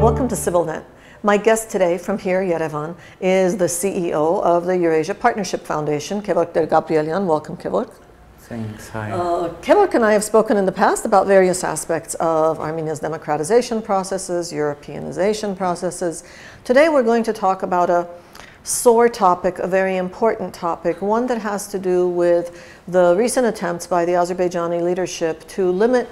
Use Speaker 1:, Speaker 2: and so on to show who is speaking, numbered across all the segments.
Speaker 1: welcome to CivilNet. My guest today from here, Yerevan, is the CEO of the Eurasia Partnership Foundation, Gevorg Ter-Gabrielyan. Welcome, Gevorg.
Speaker 2: Thanks, hi.
Speaker 1: Gevorg and I have spoken in the past about various aspects of Armenia's democratization processes, Europeanization processes. Today we're going to talk about a sore topic, a very important topic, one that has to do with the recent attempts by the Azerbaijani leadership to limit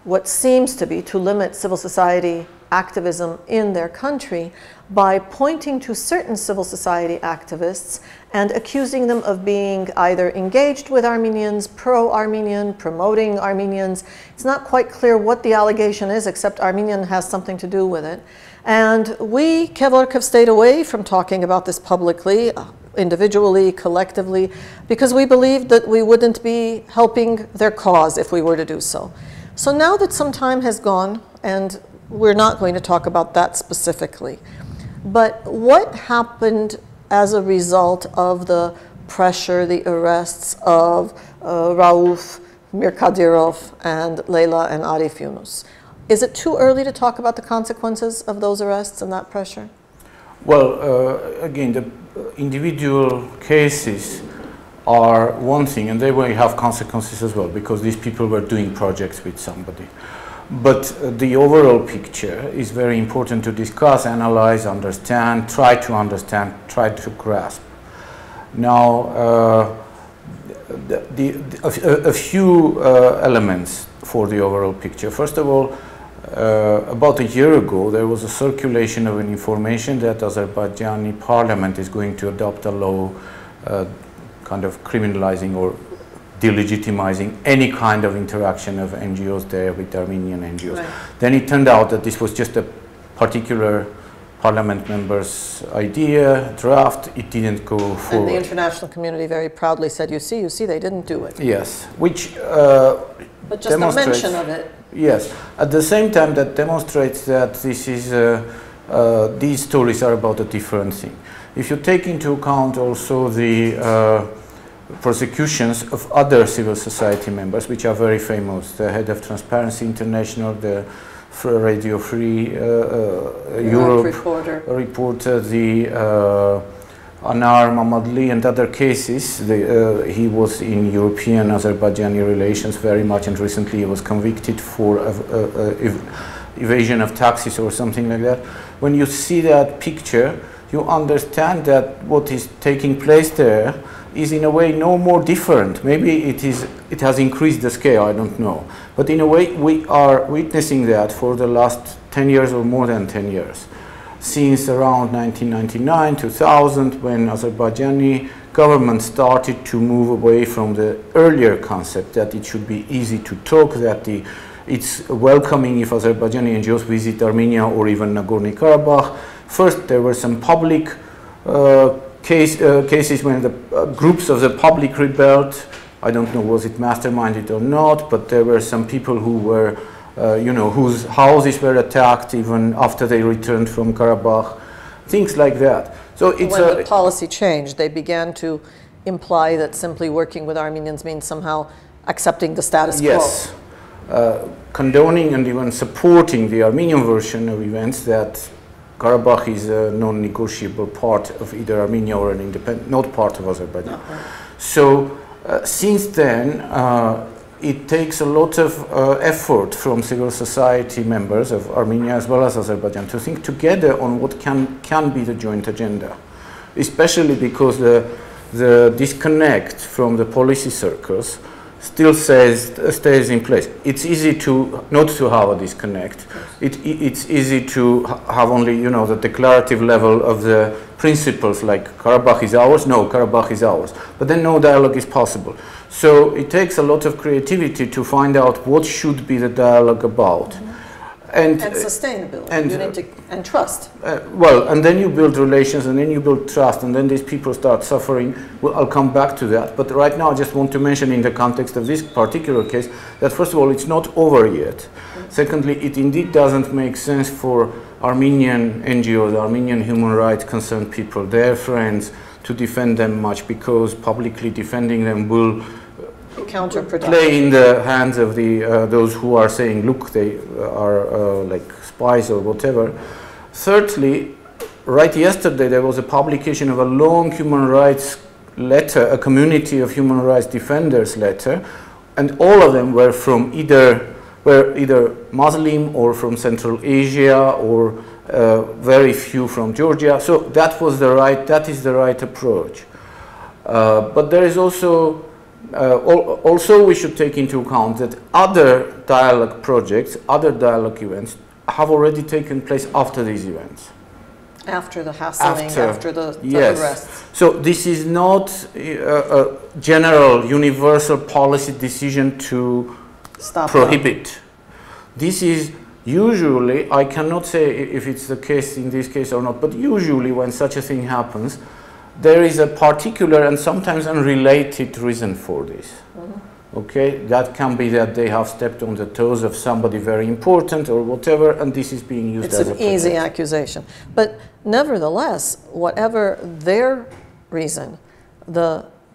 Speaker 1: what seems to be to limit civil society activism in their country by pointing to certain civil society activists and accusing them of being either engaged with Armenians, pro-Armenian, promoting Armenians. It's not quite clear what the allegation is, except Armenian has something to do with it. And we, Gevorg, have stayed away from talking about this publicly, individually, collectively, because we believed that we wouldn't be helping their cause if we were to do so. So now that some time has gone, and we're not going to talk about that specifically, but what happened as a result of the pressure, the arrests of Rauf, Mir Kadirov, and Leyla and Arif Yunus? Is it too early to talk about the consequences of those arrests and that pressure?
Speaker 2: Well, again, the individual cases are one thing, and they will have consequences as well, because these people were doing projects with somebody. But the overall picture is very important to discuss, analyze, understand, try to grasp. Now, a few elements for the overall picture. First of all, about a year ago, there was a circulation of an information that Azerbaijani parliament is going to adopt a law kind of criminalizing or delegitimizing any kind of interaction of NGOs there with Armenian NGOs. Right. Then it turned out that this was just a particular parliament member's idea, draft. It didn't go forward.
Speaker 1: And the international community very proudly said, you see, they didn't do it.
Speaker 2: Yes, which
Speaker 1: but just a mention of it.
Speaker 2: Yes, at the same time that demonstrates that this is, these stories are about a different thing. If you take into account also the prosecutions of other civil society members, which are very famous, the head of Transparency International, the Radio Free Europe reporter, the Anar Mamadli, and other cases. He was in European Azerbaijani relations very much, and recently he was convicted for evasion of taxes or something like that. When you see that picture, you understand that what is taking place there is in a way no more different. Maybe it has increased the scale, I don't know. But in a way we are witnessing that for the last 10 years or more than 10 years. Since around 1999, 2000, when Azerbaijani government started to move away from the earlier concept that it should be easy to talk, that it's welcoming if Azerbaijani NGOs visit Armenia or even Nagorno-Karabakh. First, there were some public cases when the groups of the public rebelled. I don't know was it masterminded or not, but there were some people who were, whose houses were attacked even after they returned from Karabakh, things like that. So it's
Speaker 1: when the policy changed, they began to imply that simply working with Armenians means somehow accepting the status quo.
Speaker 2: Yes, condoning and even supporting the Armenian version of events that Karabakh is a non-negotiable part of either Armenia or an independent, not part of Azerbaijan. So since then, it takes a lot of effort from civil society members of Armenia as well as Azerbaijan to think together on what can be the joint agenda, especially because the disconnect from the policy circles still stays in place. It's easy to not to have a disconnect. It's easy to have only the declarative level of the principles like Karabakh is ours. No, Karabakh is ours. But then no dialogue is possible. So it takes a lot of creativity to find out what should be the dialogue about.
Speaker 1: Mm-hmm. And sustainability and trust.
Speaker 2: Well, and then you build relations, and then you build trust, and then these people start suffering. Well, I'll come back to that. But right now, I just want to mention in the context of this particular case that, first of all, it's not over yet. Mm-hmm. Secondly, it indeed doesn't make sense for Armenian NGOs, Armenian human rights concerned people, their friends, to defend them much, because publicly defending them will play in the hands of those who are saying, look, they are like spies or whatever. Thirdly, right yesterday there was a publication of a long human rights letter, a community of human rights defenders letter, and all of them were from either Muslim or from Central Asia, or very few from Georgia. So that is the right approach. But there is also we should take into account that other dialogue projects, other dialogue events have already taken place after these events.
Speaker 1: After the hassling, after the
Speaker 2: yes.
Speaker 1: arrests.
Speaker 2: So this is not a general, universal policy decision to prohibit. That. This is usually, I cannot say if it's the case in this case or not, but usually when such a thing happens, there is a particular and sometimes unrelated reason for this. Okay, that can be that they have stepped on the toes of somebody very important or whatever, and this is being used as a pretext.
Speaker 1: It's an easy accusation. But nevertheless, whatever their reason,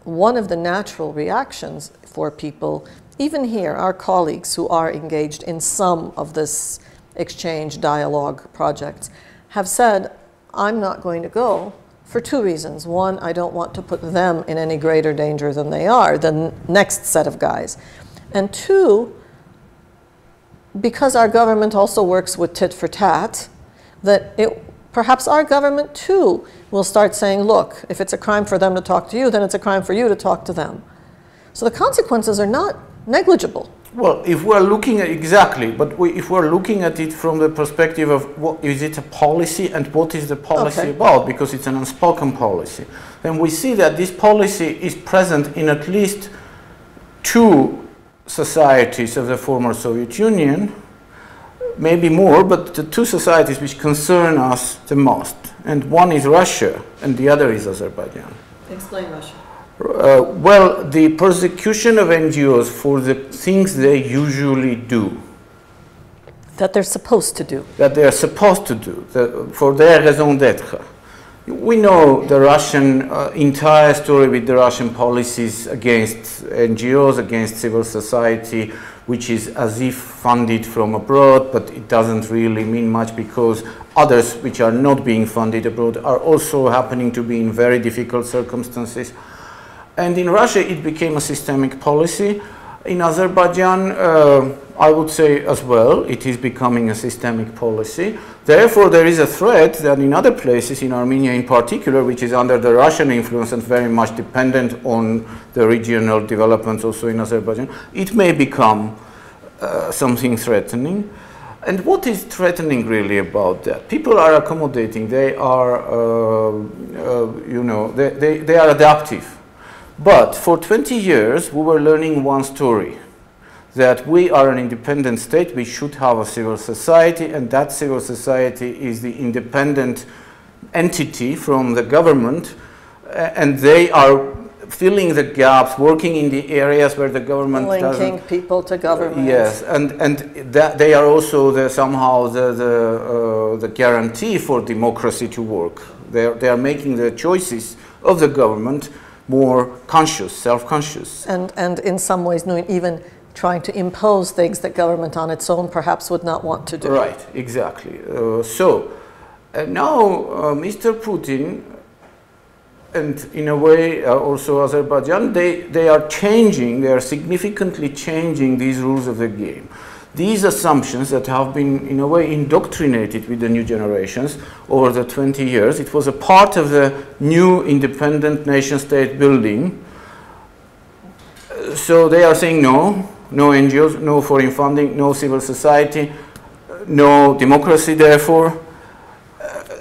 Speaker 1: one of the natural reactions for people, even here, our colleagues who are engaged in some of this exchange dialogue projects, have said, I'm not going to go for two reasons. One, I don't want to put them in any greater danger than they are, the next set of guys. And two, because our government also works with tit for tat, that perhaps our government too will start saying, look, if it's a crime for them to talk to you, then it's a crime for you to talk to them. So the consequences are not negligible.
Speaker 2: Well, if we're looking at if we're looking at it from the perspective of what is it a policy and what is the policy about, because it's an unspoken policy, then we see that this policy is present in at least two societies of the former Soviet Union, maybe more, but the two societies which concern us the most. And one is Russia and the other is Azerbaijan.
Speaker 1: Explain Russia.
Speaker 2: Well, the persecution of NGOs for the things they usually do.
Speaker 1: That they're supposed to do.
Speaker 2: That they are supposed to do, for their raison d'être. We know the Russian entire story with the Russian policies against NGOs, against civil society, which is as if funded from abroad, but it doesn't really mean much because others which are not being funded abroad are also happening to be in very difficult circumstances. And in Russia, it became a systemic policy. In Azerbaijan, I would say as well, it is becoming a systemic policy. Therefore, there is a threat that in other places, in Armenia in particular, which is under the Russian influence and very much dependent on the regional developments also in Azerbaijan, it may become something threatening. And what is threatening really about that? People are accommodating. They are, they are adaptive. But for 20 years, we were learning one story, that we are an independent state, we should have a civil society, and that civil society is the independent entity from the government, and they are filling the gaps, working in the areas where the government
Speaker 1: linking people to government.
Speaker 2: Yes, and that they are also somehow the guarantee for democracy to work. They are making the choices of the government more conscious, self-conscious.
Speaker 1: And in some ways even trying to impose things that government on its own perhaps would not want to do.
Speaker 2: Right, exactly. So now Mr. Putin and in a way also Azerbaijan, they are significantly changing these rules of the game. These assumptions that have been in a way indoctrinated with the new generations over the 20 years, it was a part of the new independent nation-state building. So they are saying no NGOs, no foreign funding, no civil society, no democracy therefore.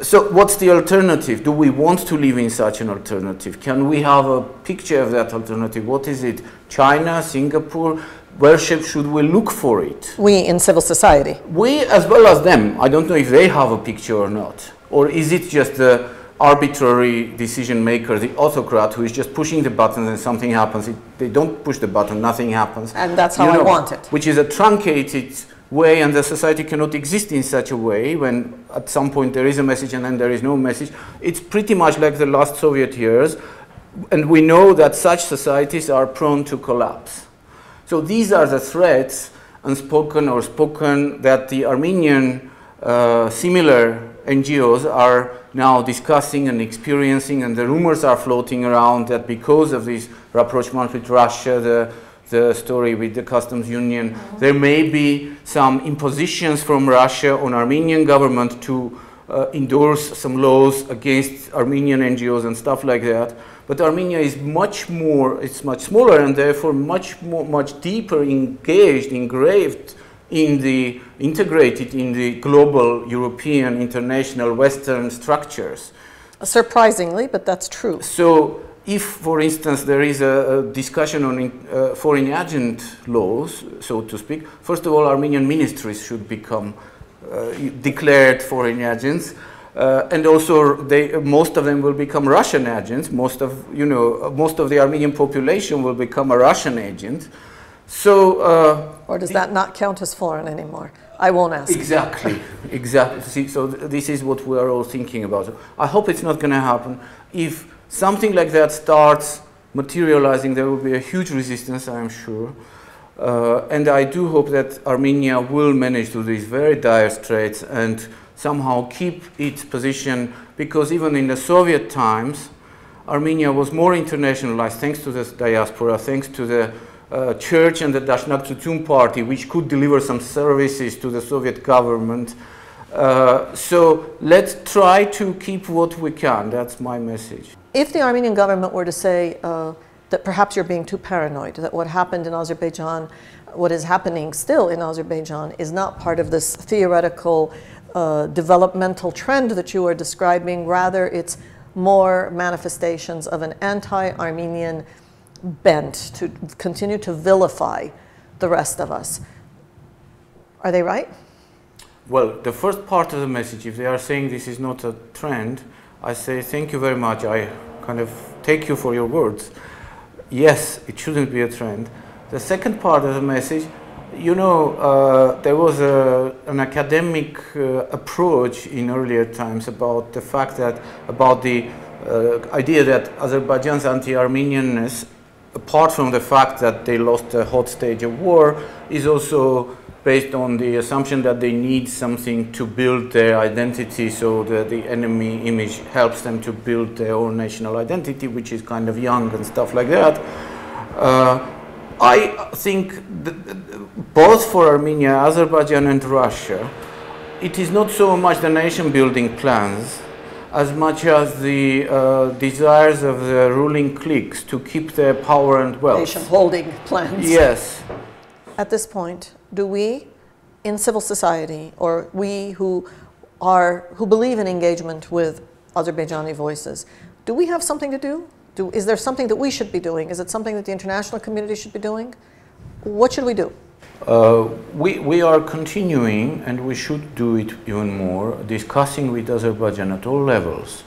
Speaker 2: So what's the alternative? Do we want to live in such an alternative? Can we have a picture of that alternative? What is it? China, Singapore? Where should we look for it?
Speaker 1: We in civil society.
Speaker 2: We as well as them. I don't know if they have a picture or not. Or is it just the arbitrary decision maker, the autocrat, who is just pushing the button and something happens? They don't push the button, nothing happens.
Speaker 1: And that's how I want it.
Speaker 2: Which is a truncated way, and the society cannot exist in such a way when at some point there is a message and then there is no message. It's pretty much like the last Soviet years, and we know that such societies are prone to collapse. So these are the threats, unspoken or spoken, that the Armenian similar NGOs are now discussing and experiencing, and the rumors are floating around that because of this rapprochement with Russia, the story with the customs union, there may be some impositions from Russia on Armenian government to endorse some laws against Armenian NGOs and stuff like that. But Armenia is much more, it's much smaller and therefore much deeper engaged, engraved in the, integrated in the global European, international, Western structures.
Speaker 1: Surprisingly, but that's true.
Speaker 2: So if, for instance, there is a discussion on foreign agent laws, so to speak, first of all, Armenian ministries should become declared foreign agents. And also, most of them will become Russian agents. Most of the Armenian population will become a Russian agent. So,
Speaker 1: or does that not count as foreign anymore? I won't ask.
Speaker 2: Exactly, exactly. See, so this is what we are all thinking about. I hope it's not going to happen. If something like that starts materializing, there will be a huge resistance, I am sure. And I do hope that Armenia will manage through these very dire straits and somehow keep its position, because even in the Soviet times, Armenia was more internationalized thanks to the diaspora, thanks to the church and the Dashnak Tutum party, which could deliver some services to the Soviet government. So let's try to keep what we can. That's my message.
Speaker 1: If the Armenian government were to say that perhaps you're being too paranoid, that what happened in Azerbaijan, what is happening still in Azerbaijan, is not part of this theoretical developmental trend that you are describing, rather it's more manifestations of an anti-Armenian bent to continue to vilify the rest of us. Are they right?
Speaker 2: Well, the first part of the message, if they are saying this is not a trend, I say thank you very much. I kind of take you for your words. Yes, it shouldn't be a trend. The second part of the message, you know, there was an academic approach in earlier times about the fact that, about the idea that Azerbaijan's anti-Armenianness, apart from the fact that they lost a hot stage of war, is also based on the assumption that they need something to build their identity, so that the enemy image helps them to build their own national identity, which is kind of young and stuff like that. I think both for Armenia, Azerbaijan and Russia, it is not so much the nation building plans as much as the desires of the ruling cliques to keep their power and wealth.
Speaker 1: Nation holding plans.
Speaker 2: Yes.
Speaker 1: At this point, do we in civil society, or we who believe in engagement with Azerbaijani voices, do we have something to do? Is there something that we should be doing? Is it something that the international community should be doing? What should we do?
Speaker 2: We are continuing, and we should do it even more, discussing with Azerbaijan at all levels.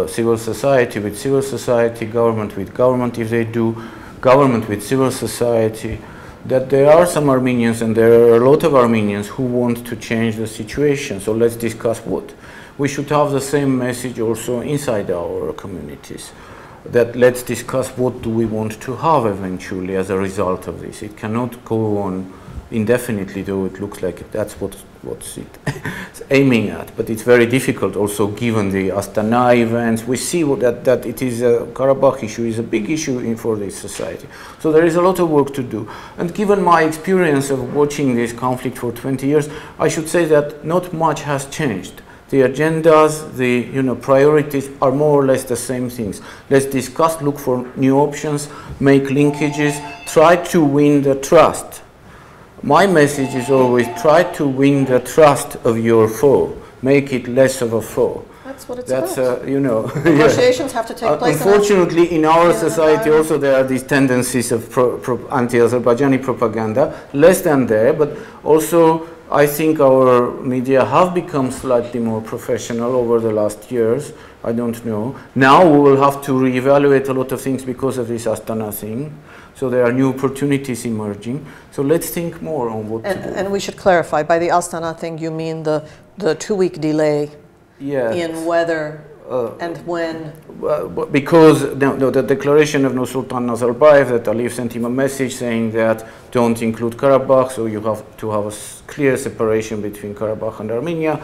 Speaker 2: Civil society with civil society, government with government, if they do, government with civil society, that there are some Armenians, and there are a lot of Armenians who want to change the situation. So let's discuss what. We should have the same message also inside our communities, that let's discuss what do we want to have eventually as a result of this. It cannot go on indefinitely, though it looks like that's what's it's aiming at. But it's very difficult also given the Astana events. We see that it is a Karabakh issue, is a big issue for this society. So there is a lot of work to do. And given my experience of watching this conflict for 20 years, I should say that not much has changed. The agendas, the priorities are more or less the same things. Let's discuss, look for new options, make linkages, try to win the trust. My message is always try to win the trust of your foe, make it less of a foe.
Speaker 1: That's what it's about.
Speaker 2: Negotiations
Speaker 1: have to take place.
Speaker 2: Unfortunately, in our society also there are these tendencies of anti-Azerbaijani propaganda, less than there, but also I think our media have become slightly more professional over the last years. I don't know. Now we will have to reevaluate a lot of things because of this Astana thing. So there are new opportunities emerging. So let's think more on what to do.
Speaker 1: And we should clarify, by the Astana thing, you mean the 2-week delay in whether and when?
Speaker 2: Because the declaration of Nursultan Nazarbayev, that Aliyev sent him a message saying that don't include Karabakh, so you have to have a clear separation between Karabakh and Armenia.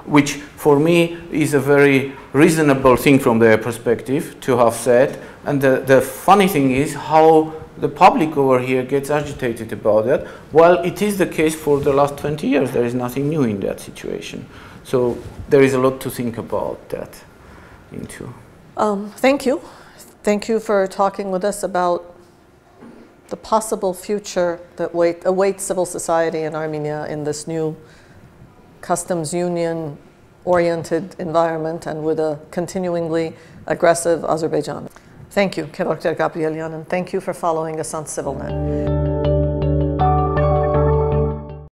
Speaker 2: which for me is a very reasonable thing from their perspective to have said. And the funny thing is how the public over here gets agitated about that. Well, it is the case for the last 20 years. There is nothing new in that situation. So there is a lot to think about that into.
Speaker 1: Thank you. Thank you for talking with us about the possible future that awaits civil society in Armenia in this new customs union oriented environment and with a continuingly aggressive Azerbaijan. Thank you, Gevorg Ter-Gabrielyan, and thank you for following us on CivilNet.